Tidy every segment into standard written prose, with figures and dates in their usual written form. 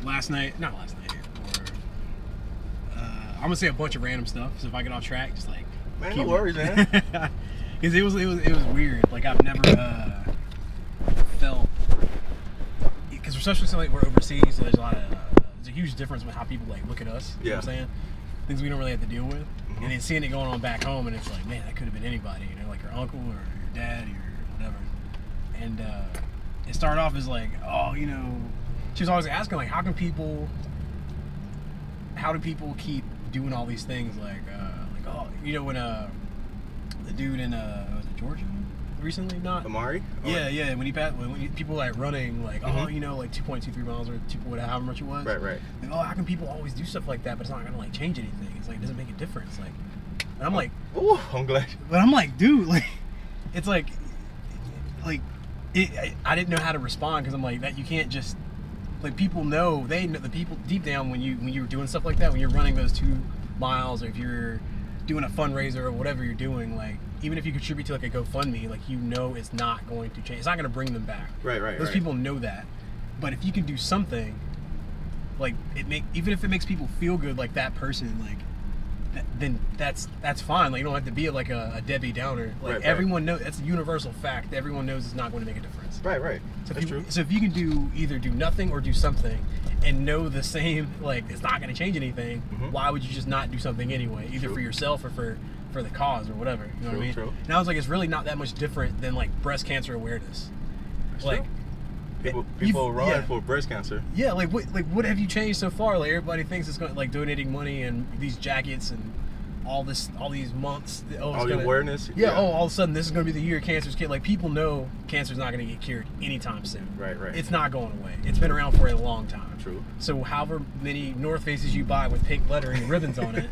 not last night, or I'm gonna say a bunch of random stuff. So if I get off track, just like man, no worries, man. Because it was weird. Like I've never felt, because especially like we're overseas, so there's a huge difference with how people like look at us. You know what I'm saying? Things we don't really have to deal with, and then seeing it going on back home, and it's like, man, that could have been anybody, you know, like your uncle or your dad or whatever. And it started off as like, oh, you know, she was always asking like, how do people keep doing all these things, like oh, you know, when the dude in was it Georgia recently, not Lamar? Yeah, when he passed, when people like running like, oh, you know, like 2.23 miles or however much it was, right, like, oh, how can people always do stuff like that, but it's not gonna like change anything? It's like, it doesn't make a difference. Like, and I'm like, oh, I'm glad. But I'm like, dude, like, it's like I didn't know how to respond, because I'm like, that you can't just, like, people know, they know, the people deep down, when you're doing stuff like that, when you're running those 2 miles, or if you're doing a fundraiser or whatever you're doing, like, even if you contribute to like a GoFundMe, like, you know, it's not going to change. It's not going to bring them back. Right. Those people know that. But if you can do something, like, even if it makes people feel good, like that person, like, then that's fine. Like, you don't have to be like a Debbie Downer. Like, everyone knows, that's a universal fact. Everyone knows it's not going to make a difference. Right. So that's true. So if you can either do nothing or do something, and know the same, like, it's not going to change anything, why would you just not do something anyway, either for yourself or for the cause or whatever? You know what I mean? True. And I was like, it's really not that much different than like breast cancer awareness. That's like true. People run for breast cancer. Yeah, like what have you changed so far? Like, everybody thinks it's going, like, donating money and these jackets and all these months. All the awareness. Yeah. Oh, all of a sudden this is going to be the year cancer's killed. Like, people know cancer's not going to get cured anytime soon. Right. It's not going away. It's been around for a long time. True. So however many North Faces you buy with pink lettering and ribbons on it,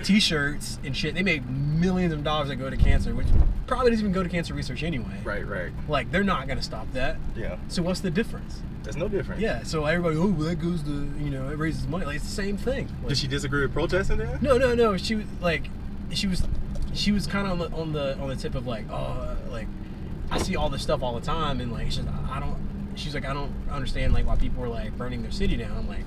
T-shirts and shit, they make millions of dollars that go to cancer, which probably doesn't even go to cancer research anyway. Right. Like, they're not going to stop that. Yeah. So what's the difference? There's no difference. Yeah. So everybody, oh, well, that goes to, you know, it raises money. Like, it's the same thing. Like, did she disagree with protesting then? No. She was like, she was kind of on the tip of like, oh, like, I see all this stuff all the time, and like, she's like, I don't understand like why people are like burning their city down. I'm like,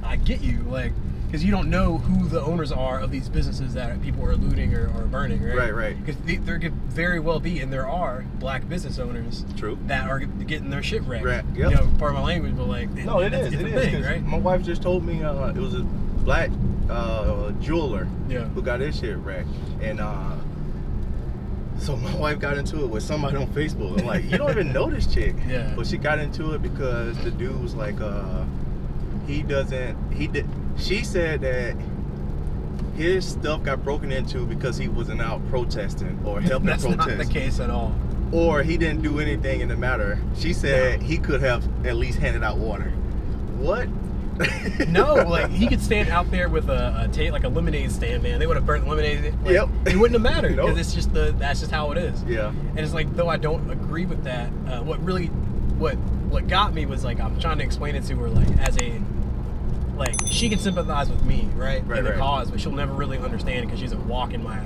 I get you, like, because you don't know who the owners are of these businesses that people are looting or burning, right? Right. Because there could very well be, and there are, black business owners that are getting their shit wrecked. Yep. You know, part of my language, but like, no, it is. It's a thing, right? My wife just told me it was a black jeweler who got his shit wrecked, and so my wife got into it with somebody on Facebook. I'm like, you don't even know this chick. Yeah. But she got into it because the dude was like, she said that his stuff got broken into because he wasn't out protesting or helping That's protest. That's not the case at all. Or he didn't do anything in the matter. She said he could have at least handed out water. What? No, like, he could stand out there with a lemonade stand, man. They would have burnt the lemonade. Like, Yep. It wouldn't have mattered, because Nope. it's just that's just how it is. Yeah. And it's like, though I don't agree with that, what got me was, like, I'm trying to explain it to her, like, as a, like, she can sympathize with me, right? In the cause, but she'll never really understand it because she doesn't walk in my.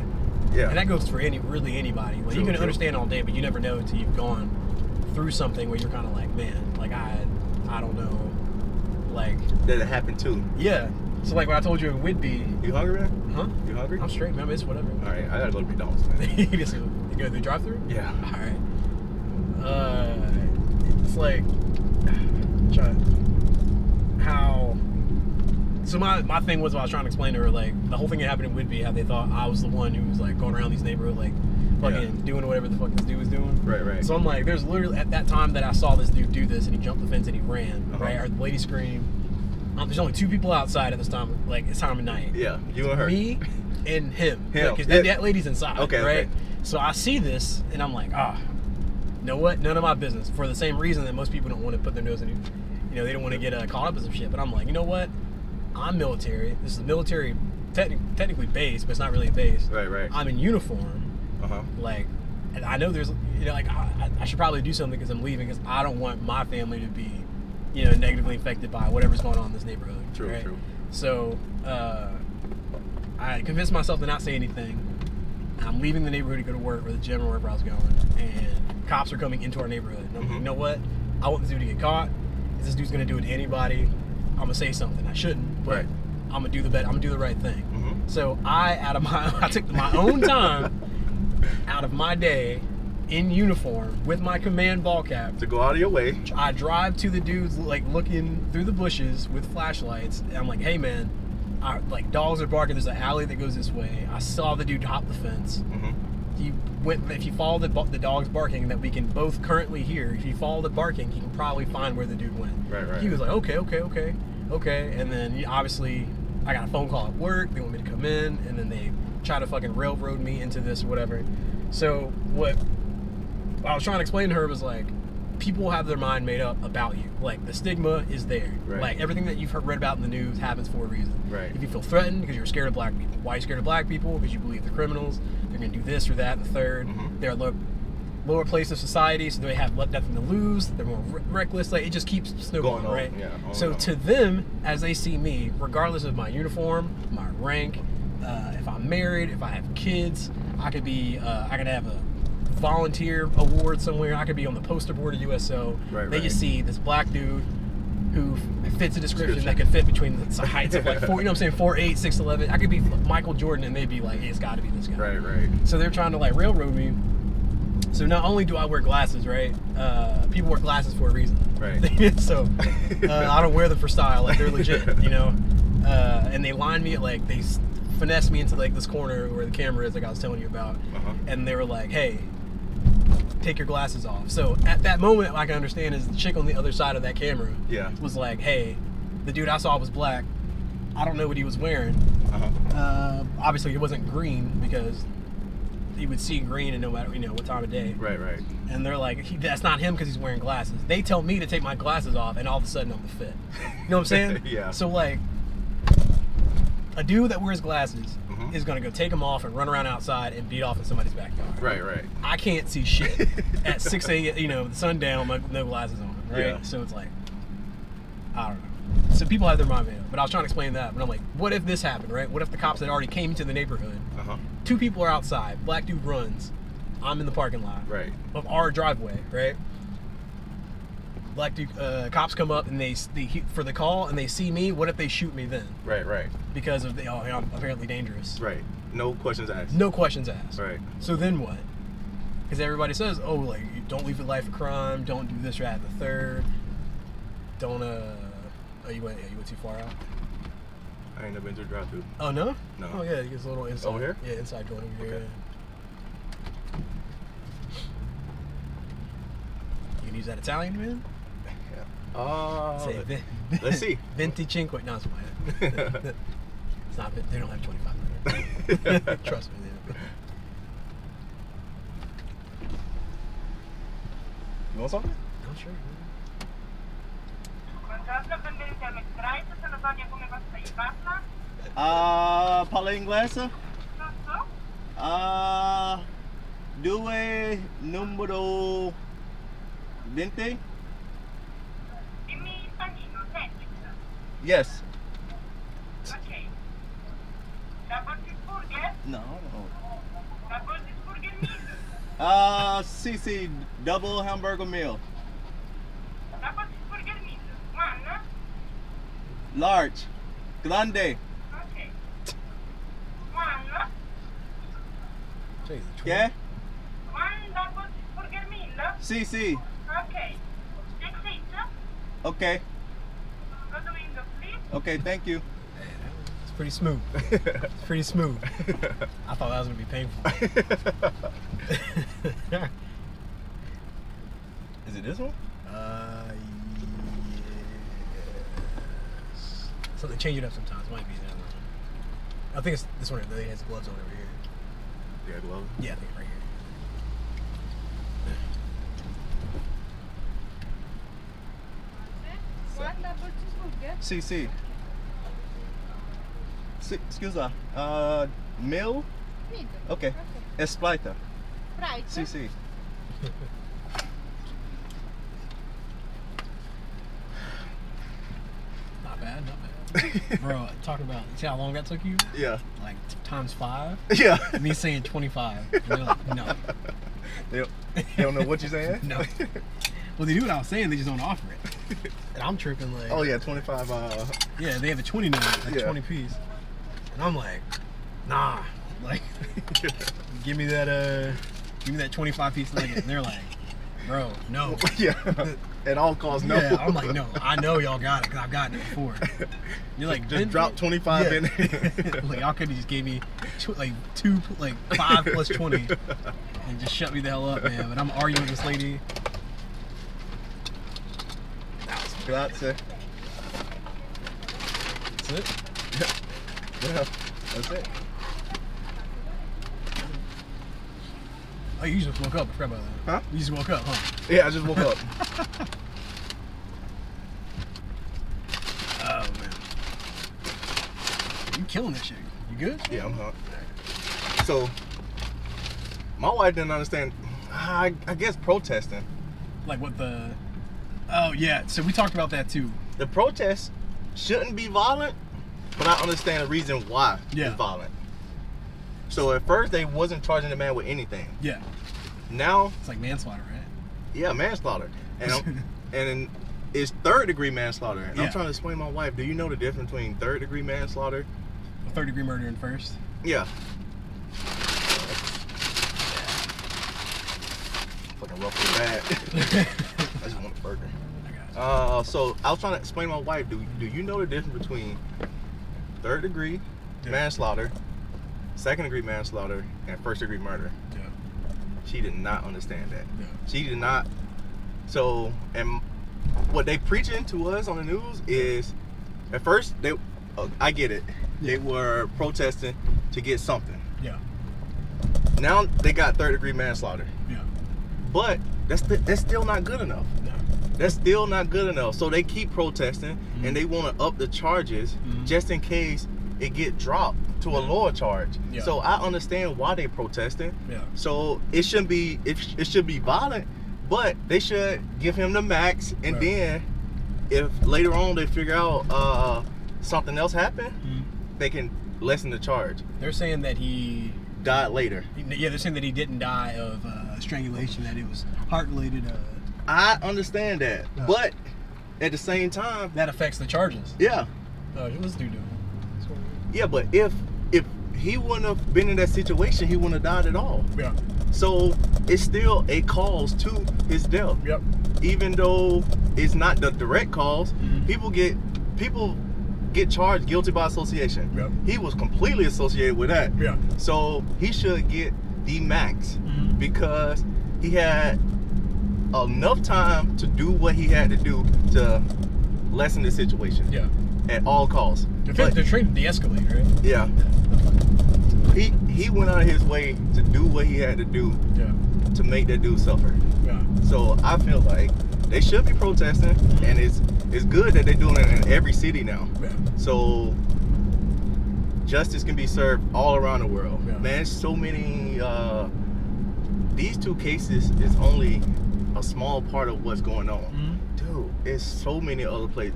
Yeah. And that goes for really anybody. Like, you can understand all day, but you never know until you've gone through something where you're kind of like, man, like, I don't know. Like, that it happened too. Yeah. So like when I told you in Whitby. You hungry, man? Huh? You hungry? I'm straight, man. It's whatever. All right, I gotta go to McDonald's, man. You go to the drive-thru? Yeah. All right. It's like, how. So my thing was, I was trying to explain to her, like, the whole thing that happened in Whitby, how they thought I was the one who was like going around these neighborhoods, like, fucking doing whatever the fuck this dude was doing. Right. So I'm like, there's literally, at that time that I saw this dude do this, and he jumped the fence and he ran, right? I heard the lady scream. There's only 2 people outside at this time, like, it's time of night. Yeah, you and her. Me and him. Because that lady's inside, right? Okay. So I see this, and I'm like, you know what? None of my business. For the same reason that most people don't want to put their nose in it. You know, they don't want to get caught up in some shit. But I'm like, you know what? I'm military. This is a military, technically base, but it's not really a base. Right. I'm in uniform. Like, and I know there's, you know, like, I should probably do something because I'm leaving, because I don't want my family to be, you know, negatively affected by whatever's going on in this neighborhood. True. So, I convinced myself to not say anything. I'm leaving the neighborhood to go to work, or the gym, or wherever I was going, and cops are coming into our neighborhood. And I'm like, you know what? I want this dude to get caught. this dude's gonna do it to anybody. I'm gonna say something I shouldn't, but I'm gonna do the right thing. Mm-hmm. So I took my own time out of my day in uniform with my command ball cap to go out of your way. I drive to the dudes like looking through the bushes with flashlights, and I'm like, hey man, like dogs are barking. There's an alley that goes this way. I saw the dude hop the fence. Mm-hmm. If you follow the dogs barking that we can both currently hear, if you follow the barking, you can probably find where the dude went. Right. He was like, okay. And then obviously I got a phone call at work. They want me to come in, and then they try to fucking railroad me into this or whatever. So what I was trying to explain to her was like, people have their mind made up about you. Like, the stigma is there. Right. Like, everything that you've read about in the news happens for a reason. Right. If you feel threatened because you're scared of black people. Why are you scared of black people? Because you believe they're criminals. They're going to do this or that and the third. Mm-hmm. They're a lower place of society, so they have nothing to lose. They're more reckless. Like, it just keeps snowballing, right? Yeah, so to them, as they see me, regardless of my uniform, my rank, if I'm married, if I have kids, I could have a volunteer award somewhere. I could be on the poster board of USO. They just see this black dude who fits a description that could fit between the heights of like 4, you know what I'm saying, 4'8", 6'11". I could be Michael Jordan, and they'd be like, hey, it's got to be this guy. Right. So they're trying to like railroad me. So not only do I wear glasses, right? People wear glasses for a reason. Right. So I don't wear them for style. Like, they're legit, you know. And they line me at like, they finesse me into like this corner where the camera is, like I was telling you about. And they were like, hey, take your glasses off. So at that moment, I can understand is the chick on the other side of that camera was like, hey, the dude I saw was black. I don't know what he was wearing. Obviously, it wasn't green because you would see green and no matter what time of day. Right. And they're like, that's not him because he's wearing glasses. They tell me to take my glasses off, and all of a sudden I'm the fit. You know what I'm saying? Yeah. So like, a dude that wears glasses is gonna go take them off and run around outside and beat off in somebody's backyard. Right. I can't see shit at 6 a.m. The sun down, no glasses on. Right. Yeah. So it's like, I don't know. So people have their mind made up. But I was trying to explain that. But I'm like, what if this happened? Right? What if the cops had already came to the neighborhood? 2 people are outside. Black dude runs. I'm in the parking lot. Right. Of our driveway. Right. Black dude, cops come up and they for the call, and they see me. What if they shoot me then? Right. Because of I'm apparently dangerous. Right. No questions asked. Right. So then what? Because everybody says, oh, like, don't leave your life of crime. Don't do this or that and the third. Don't Oh, you went too far out. I ain't never been to a drive-thru. Oh no? No. Oh yeah, it's a little inside. Over here? Yeah, inside joint over here. Okay. You can use that Italian, man. Let's see. 25. No, it's fine. It's not. They don't have 25. Trust me. You want something? I'm sure. Parla inglese? Due numero 20? Dimmi panino, sandwich. Yes. Ok. Double cheeseburger? No. Double cheeseburger meal? Sì, double hamburger meal. Double cheeseburger meal. One? Large. Grande. Ok. One? Yeah? One double cheeseburger meal? Sì. Ok. Next seat? Okay. Go to window, please. Okay, thank you. It's pretty smooth. I thought that was going to be painful. Is it this one? Yes. So they change it up sometimes. Might be that one. I think it's this one. They has gloves on over here. Yeah, gloves? Yeah, I think right here. One double cheeseburger? Sì. Scusa, meal? Meal. Okay. E Sprite? Sprite? Sì. Not bad. Bro, talking about, see how long that took you? Yeah. Like times 5? Yeah. Me saying 25. And they're like, no. They don't know what you're saying? No. Well, they do what I was saying. They just don't offer it. And I'm tripping like. Oh yeah, 25. Yeah, they have a 20 now, like 20 piece. And I'm like, nah, like, give me that 25 piece nugget. And they're like, bro, no. Yeah. At all costs, no. Yeah, I'm like, no, I know y'all got it because I've gotten it before. You're like, just drop 25 in it. Like, y'all could have just gave me 5 plus 20 and just shut me the hell up, man. But I'm arguing with this lady. Grazie. That's it? Yeah, that's it. Oh, you just woke up. I forgot about that. Huh? You just woke up, huh? Yeah, I just woke up. Oh, man. You killing this shit. You good? Yeah, I'm hot. So, my wife didn't understand, I guess, protesting. Like what the... Oh, yeah. So we talked about that, too. The protest shouldn't be violent, but I understand the reason why it's violent. So at first, they wasn't charging the man with anything. Yeah. Now... It's like manslaughter, right? Yeah, manslaughter. And it's third-degree manslaughter. And I'm trying to explain to my wife, do you know the difference between third-degree manslaughter? Third-degree murder in first? Yeah. Fucking rough with that. I just want a burger. So I was trying to explain to my wife, do you know the difference between third-degree manslaughter, second-degree manslaughter, and first-degree murder? Yeah. She did not understand that. Yeah. She did not. So, and what they preaching to us on the news is, at first, I get it. They were protesting to get something. Yeah. Now they got third-degree manslaughter. Yeah. But that's still not good enough. No. That's still not good enough. So they keep protesting, and they want to up the charges just in case it get dropped to a lower charge. Yeah. So I understand why they protesting. Yeah. So it shouldn't be it should be violent, but they should give him the max, and then if later on they figure out something else happened, they can lessen the charge. They're saying that he died later. Yeah, they're saying that he didn't die of strangulation, that it was heart-related. I understand that, but at the same time, that affects the charges. Yeah. Oh, what's dude doing? Yeah, but if he wouldn't have been in that situation, he wouldn't have died at all. Yeah. So it's still a cause to his death. Yep. Even though it's not the direct cause, people get charged guilty by association. Yep. He was completely associated with that. Yeah. So he should get the max because he had enough time to do what he had to do to lessen the situation. Yeah. At all costs. They're trying to de-escalate, right? Yeah. He went out of his way to do what he had to do to make that dude suffer. Yeah. So I feel like they should be protesting, and it's good that they're doing it in every city now. Yeah. So justice can be served all around the world. Yeah. Man, so many. These two cases is only a small part of what's going on. Dude, it's so many other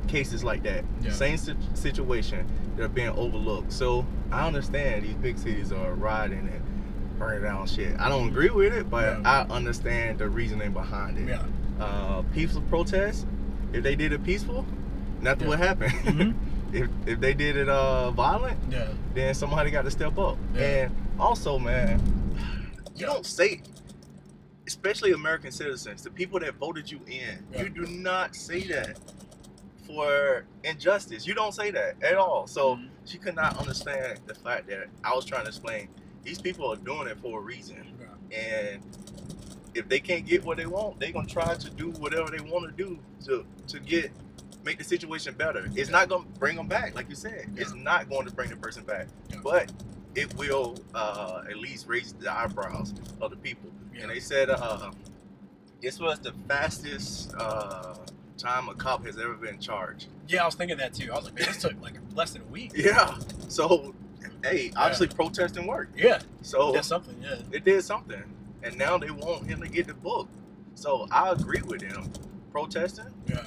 cases like that. Yeah. Same situation that are being overlooked. So I understand these big cities are rioting and burning down shit. I don't agree with it, but I understand the reasoning behind it. Yeah. Peaceful protests, if they did it peaceful, nothing would happen. If they did it violent, then somebody got to step up. And also, man, you don't say, especially American citizens, the people that voted you in, you do not say that for injustice. You don't say that at all. So she could not understand the fact that I was trying to explain. These people are doing it for a reason. And if they can't get what they want, they're going to try to do whatever they want to do to make the situation better. It's not going to bring them back, like you said. It's not going to bring the person back. But it will at least raise the eyebrows of the people. And they said this was the fastest time a cop has ever been charged. Yeah, I was thinking that too. I was like, man, this took like less than a week. Yeah. So, hey, obviously protesting worked. Yeah. So it did something. Yeah. It did something, and now they want him to get the book. So I agree with them. Protesting. Yeah.